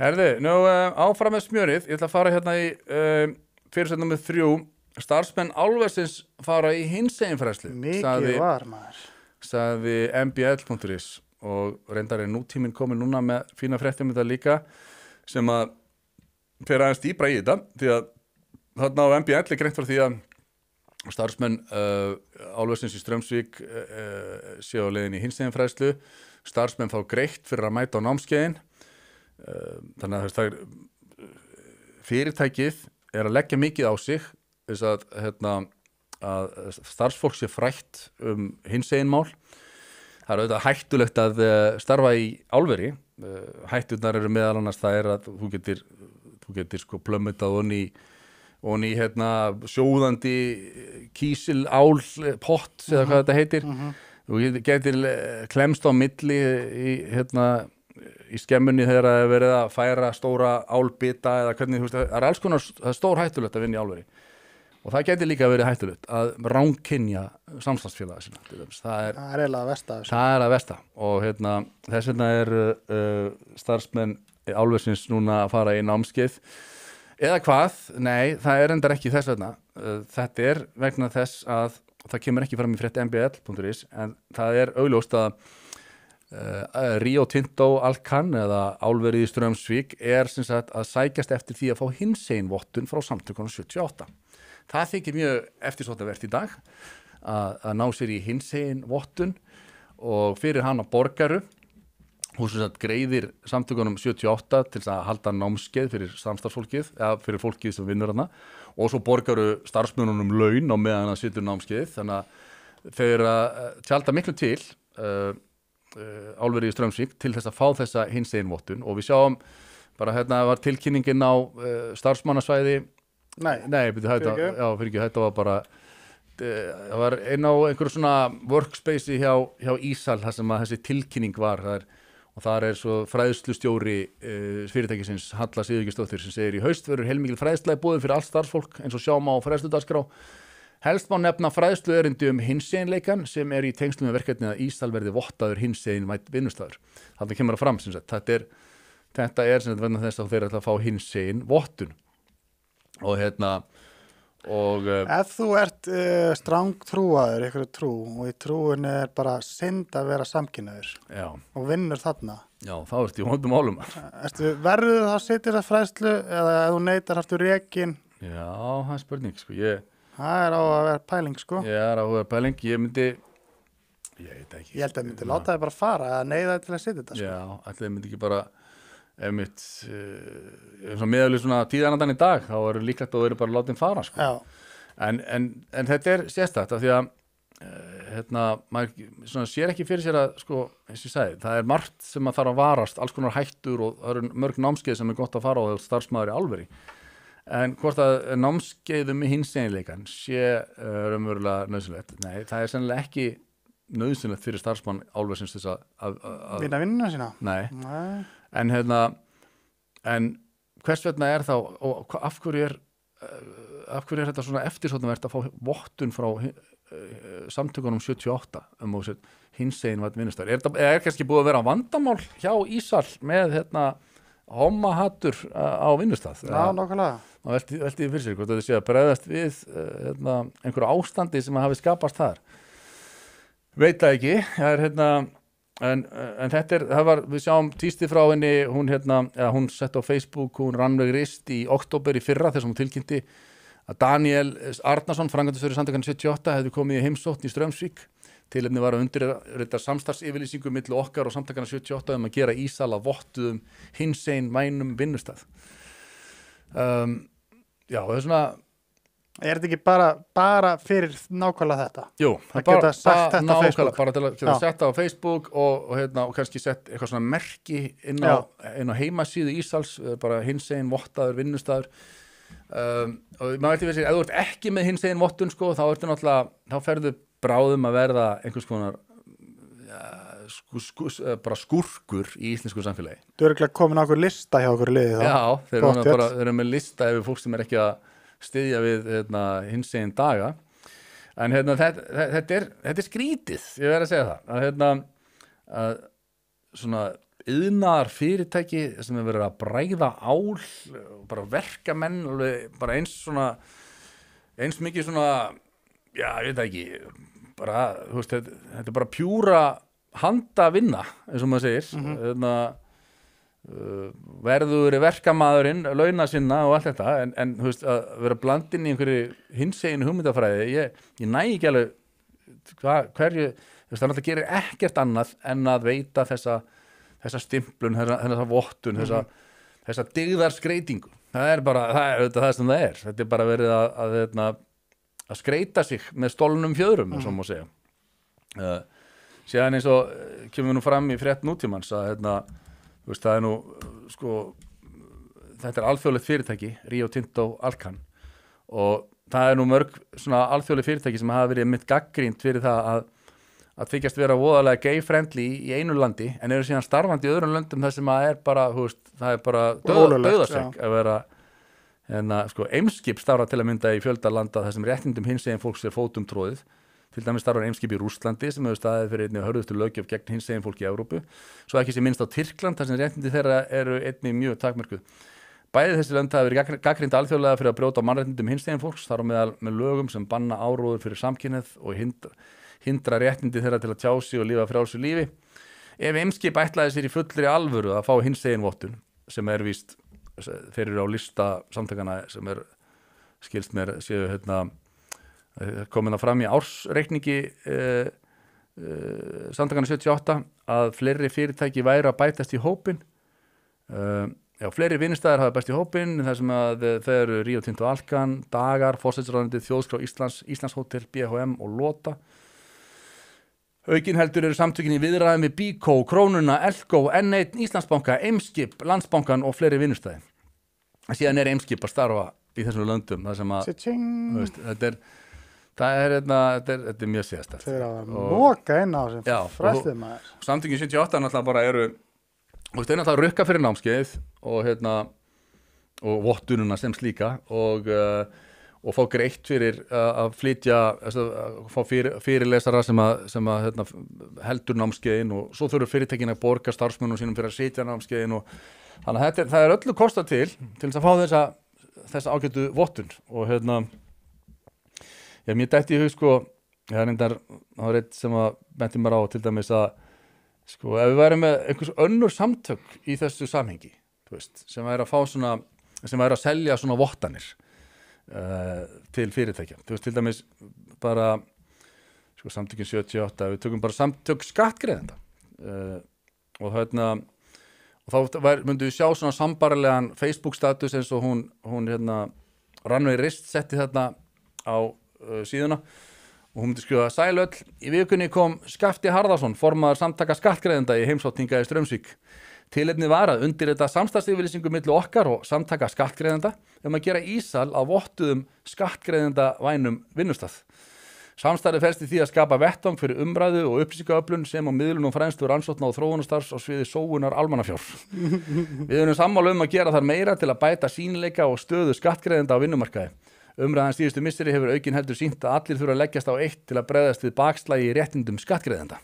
Herði, nú áfram með smjörið. Ég ætla að fara hérna í fyrirsætt númer 3. Starfsmenn álversins fara í hinseginfræðslu. Mikið var maður. Sagði mbl.is og reyndar nútíminn komin núna með fína fréttum þetta líka sem að fer aðeins dýpra í þetta því að þarna á mbl greint frá því að starfsmenn álversins í Straumsvík séu á leiðin í hinseginfræðslu. Starfsmenn fá greitt fyrir að mæta á námskeiðin. Þannig að það fyrirtækið að leggja mikið á sig þess að starfsfólk sé frætt hinseginmál. Það auðvitað hættulegt að starfa í álveri. Hætturnar eru meðal annars það að þú getur sko plömmetað onni sjóðandi kísilálpott eða hvað þetta heitir. Þú getur klemst á milli í skemmunni þegar það er verið að færa stóra álbita eða hvernig, það er alls konar, það er stór hættulegt að vinna í álveri og það geti líka verið hættulegt að ránkynja samstagsfélaga sína. Það er eiginlega versta. Það er að versta og þess vegna starfsmenn álversins núna að fara í námskeið eða hvað, nei, það er endar ekki þess vegna. Þetta er vegna þess að það kemur ekki fram í frétt mbl.is en það er augljóst að Rio Tinto Alcan eða álverið í Straumsvík sem sagt að sækjast eftir því að fá hinseginvottun frá samtökunum 78. Það þykir mjög eftirsóttavert í dag að ná sér í hinseginvottun og fyrir hana borgaru hún sem sagt greiðir samtökunum 78 til að halda námskeið fyrir samstarfsfólkið eða fyrir fólkið sem vinnur hana og svo borgaru starfsmönnunum laun á meðan það situr námskeið þannig að þau eru að tjalda miklu til álverið í Straumsvík til þess að fá þessa hinseginvottun og við sjáum bara var tilkynningin á starfsmannasvæði þetta var bara það var inn á einhverju svona workspace hjá Ísal þar sem að þessi tilkynning var og þar svo fræðslustjóri fyrirtækisins Halla Sigurgeirsdóttir sem segir í haust verður heilmikil fræðsla í boði fyrir allt starfsfólk eins og sjáum á fræðsludagskrá. Helst má nefna fræðsluerindi hinseginleikan sem í tengslum með verkefni að Ísal verði vottaður hinsegin vinnustæður. Þarna kemur það fram sem sagt. Þetta er sem sagt vegna þess að þeir ætla að fá hinsegin vottun. Og ef þú ert strangtrúaður, einhverju trú og í trúinni bara synd að vera samkynhneigður og vinnur þarna. Já, þá ertu í vondum málum. Verður það að sitja þessa fræðslu eða ef þú neitar ertu rekin? Já, það er spurning sko. Það er á að vera pæling sko. Ég er á að vera pæling, ég veit ekki. Ég held að myndi láta þið bara fara að neyða þið til að sitja þetta sko. Já, ætlaði myndi ekki bara meðalveg svona tíðanandan í dag, þá líklegt að þau eru bara látið fara sko. En þetta er sérstakt af því að maður sér ekki fyrir sér að sko, eins og ég sagði, það er margt sem að þarf að varast, alls konar hættur og það eru mörg námskeið sem gott að fara á þegar starfsmaður í álveri. En hvort að námskeiðum í hinseginleikan sé raunverulega nauðsynlegt? Nei, það er sennilega ekki nauðsynlegt fyrir starfsmann álversins þess að vinna vinnuna sína? Nei. En hvers vegna þá og af hverju er þetta svona eftirsóknarvert að fá vottun frá samtökunum 78 hinsegin vinnustæður? Er kannski búið að vera vandamál hjá Ísal með homahattur á vinnustað? Já, nákvæmlega. Og velti fyrir sér hvort þetta sé að bregðast við einhverju ástandi sem hafi skapast þar. Veit það ekki. En þetta við sjáum tísti frá henni, hún sett á Facebook, hún Rannveig Rist í október í fyrra þess að hún tilkynnti að Daniel Arnarsson, framkvæmdastjóri samtakanna 78, hefði komið í heimsókn í Straumsvík. Tilefni var að undirrita samstarfsyfirlýsingu milli okkar og samtakanna 78 að gera Ísal að vottuðum hinsegin vænum vinnustað. Já, það er svona. Er þetta ekki bara fyrir nákvæmlega þetta? Jú, það geta sagt þetta á Facebook. Bara til að geta sett á Facebook og kannski sett eitthvað svona merki inn á heimasíðu Ísals, bara hinsegin vottaður vinnustaður. Og maður velti fyrir sér, ef þú ert ekki með hinsegin vottun sko, þá ferðu bráðum að verða einhvers konar bara skúrkur í íslensku samfélagi. Þú eru ekki komin á okkur lista hjá okkur liði þá? Já, þeir eru með lista yfir fólk sem ekki að styðja við hinsegin daga. En þetta er skrítið, ég verð að segja það. Að svona iðnaðar fyrirtæki sem er verið að bræða ál, bara verkamenn, bara eins mikið svona, já, ég veit ekki, bara, þú veist, þetta er bara pjúra handavinna, eins og maður segir, verður verkamaðurinn, launa sinna og allt þetta, en þú veist, að vera blandinn í einhverju hinsegin hugmyndafræði, ég næ ekki alveg hverju, þú veist, það náttúrulega gerir ekkert annað en að veita þessa stimplun, þessa vottun, þessa dygðarskreitingu. Það er bara, það sem það er. Þetta er bara verið að skreita sig með stolnum fjöðrum, eins og má segja. Síðan eins og kemur nú fram í frétt nútímans að þú veist, það er nú, sko, þetta er alþjóðlegt fyrirtæki, Rio Tinto Alcan, og það er nú mörg svona alþjóðleg fyrirtæki sem hafa verið mitt gagnrýnt fyrir það að þykjast vera voðalega gay-friendly í einu landi, en eru síðan starfandi í öðrum löndum þar sem er bara, þú veist, það er bara dauðasegg að vera, sko, Eimskip starfa til að mynda í fjölda landa þar sem réttindum hinsegin fólks er fótum tróðið. Til dæmis starfar Eimskip í Rússlandi sem hefur staðið fyrir einnig hörðustu löggjöf gegn hinsegin fólki í Evrópu, svo ekki sé minnst á Tyrkland þar sem réttindi þeirra eru einnig mjög takmörkuð. Bæði þessi lönd hafa verið gagnrýnd alþjóðlega fyrir að brjóta á mannréttindum hinsegin fólks, þar á meðal með lögum sem banna áróður fyrir samkynhneigð og hindra réttindi þeirra til að tjá sig og lifa frjálsu lífi. Ef Eimskip ætlaði sér í fullri alvöru að fá hinsegin vottun, sem er víst fyrir á lista samtakana sem er skilst mér séu komin að fram í ársreikningi samtakana 78 að fleiri fyrirtæki væri að bætast í hópin, fleiri vinnustæðar hafa bæst í hópin þar sem að þau eru Rio Tinto Alcan, Dagar, Forsætisráðuneytið, Þjóðskrá Íslands, Íslandshótel, BHM og Lota. Aukinheldur eru samtökin í viðræðum við Bíkó, Krónuna, Elko, N1, Íslandsbanka, Eimskip, Landsbankan og fleiri vinnustæði. Síðan er Eimskip að starfa í þessum löndum þar sem að þetta er mjög síðastætt. Þeir að móka inn á sem fræstið maður. Samtökin 78 náttúrulega bara eru, þeir náttúrulega rukka fyrir námskeið og vottununa sem slíka og fá greitt fyrir að flytja, fá fyrirlesara sem að heldur námskeiðin og svo þurfur fyrirtækin að borga starfsmönnum sínum fyrir að sitja námskeiðin og þannig að það er öllu kostað til þess að fá þessa ágætu vottun og mér dætti í hug, sko, það var eitt sem að benti mér á til dæmis að, sko, ef við værum með einhvers önnur samtök í þessu samhengi, þú veist, sem væri að fá svona, sem væri að selja svona vottanir til fyrirtækja, þú veist, til dæmis bara, sko, samtökin 78, við tökum bara samtök skattgreiðenda og og þá myndum við sjá svona sambarilegan Facebook status eins og hún Rannveig Rist setti þarna á síðuna og hún myndi skrifa sælöll, í vikunni kom Skafti Harðarsson, formaður samtaka skattgreiðenda í heimsókninga í Straumsvík. Tilefnið var að undirrita samstarfsyfirlýsingu milli okkar og samtaka skattgreiðenda að gera ísal á vottuðum skattgreiðenda vænum vinnustað. Samstarfið felst í því að skapa vettvang fyrir umræðu og upplýsingaöflun sem á miðlun og fræðslu rannsókna og þróunarstarfs á sviði sóunar almannafjár. Við erum sammála að gera þar meira til að bæta sýnileika og stöðu skattgreiðenda á vinnumarkaði. Umræðan síðustu misseri hefur aukinheldur sýnt að allir þurfa að leggjast á eitt til að bregðast við bakslagi í réttindum skattgreiðenda.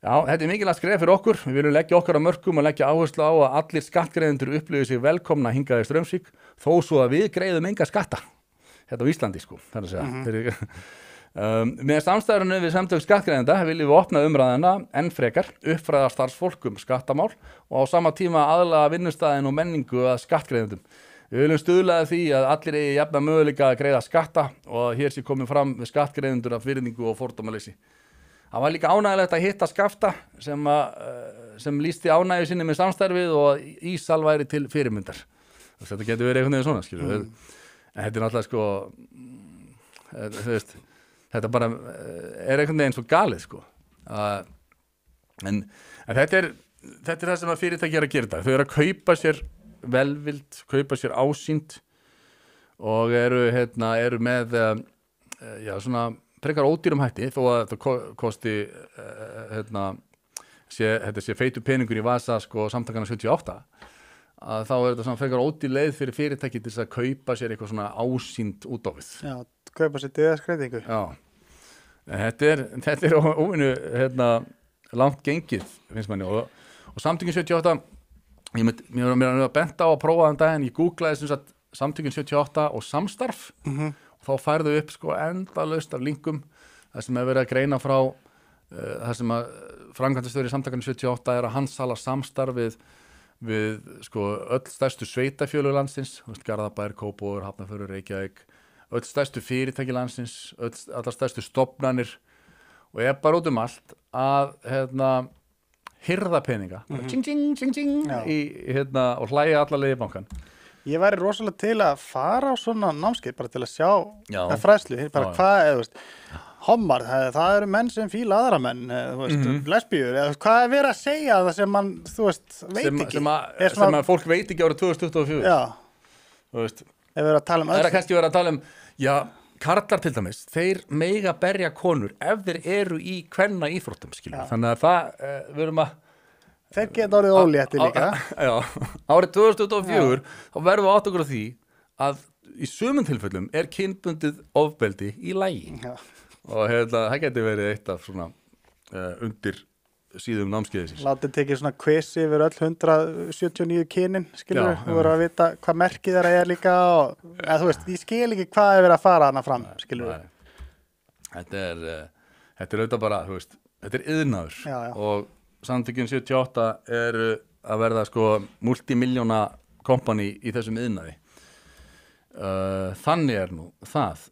Já, þetta er mikilvægt skref fyrir okkur. Við viljum leggja okkar á mörkum og leggja áherslu á að allir skattgreiðendur upplifi sig velkomna hingað í Straumsvík, þó svo að við greiðum enga skatta. Þetta á Íslandi, sko, þar að segja. Með samstæðurinn við samtök skattgreiðenda viljum við opna umræðina enn frekar, uppfræða starfsfólk skattamál og á sama tíma aðlaga vinnustæðin og menningu að skattgreiðendum. Við viljum stuðla að því að allir eigi jafna möguleika að greiða skatta og að hér sé komið fram með skattgreiðendur af virðingu og fordómaleysi. Það var líka ánægilegt að hitta Skafta sem lýsti ánægju sinni með samstarfið og ísal væri til fyrirmyndar. Þetta getur verið einhvern veginn svona, skilur við. En þetta er náttúrulega, sko, þú veist, þetta bara er einhvern veginn svo galið, sko. En þetta er það sem að fyrirtæki er að gera þetta. Þau eru að kaupa sér velvild, kaupa sér ásýnd og eru með svona frekar ódýrum hætti þó að þetta kosti þetta sé feitur peningur í vasa, sko, samtakana 78 að þá er þetta svona frekar ódýr leið fyrir fyrirtæki til þess að kaupa sér eitthvað svona ásýnd út á við. Já, kaupa sér dyggðarskreitingu. Já, þetta er óvinnu langt gengið, finnst manni og og samtökin 78 mér var bent á að prófa þann daginn, ég googlaði sem sagt samtökin 78 og samstarf og þá færðu upp sko endalaust af linkum það sem er verið að greina frá það sem að framkvæmdastjóri samtökin 78 er að handsala samstarfið við sko öll stærstu sveitafjölug landsins, Garðabær, Kópavogur, Hafnarfjörður, Reykjavík, öll stærstu fyrirtæki landsins, allar stærstu stofnanir og er bara út allt að hirða peninga tjing, tjing, tjing, tjing, og hlæja alla leið í bankan. Ég væri rosalega til að fara á svona námskeið bara til að sjá fræðslu, bara hvað hommar, það eru menn sem fíla aðra menn, lesbíur, hvað er verið að segja það sem mann, veit ekki. Sem að fólk veit ekki árið 2024. Já. Þú veist. Ef við erum að tala um það er kannski verið að tala um, karlar til dæmis, þeir mega berja konur ef þeir eru í kvenna íþróttum, skilur. Þannig að það, við erum að þeir geta orðið óléttir líka. Já, árið 2024 þá verðum við átt okkur á því að í sumum tilfellum er kynbundið ofbeldi í lagi. Já. Og það geti verið eitt af svona undir síðum námskeiðisins. Látið tekið svona quiz yfir öll 179 kynin, skilur við, voru að vita hvað merkið þeirra er líka og, ég skil ekki hvað er verið að fara hana fram, skilur við. Þetta er auðvitað bara, þetta er iðnaður og samtökin 78 eru að verða sko multimiljóna kompani í þessum iðnaði. Þannig er nú það.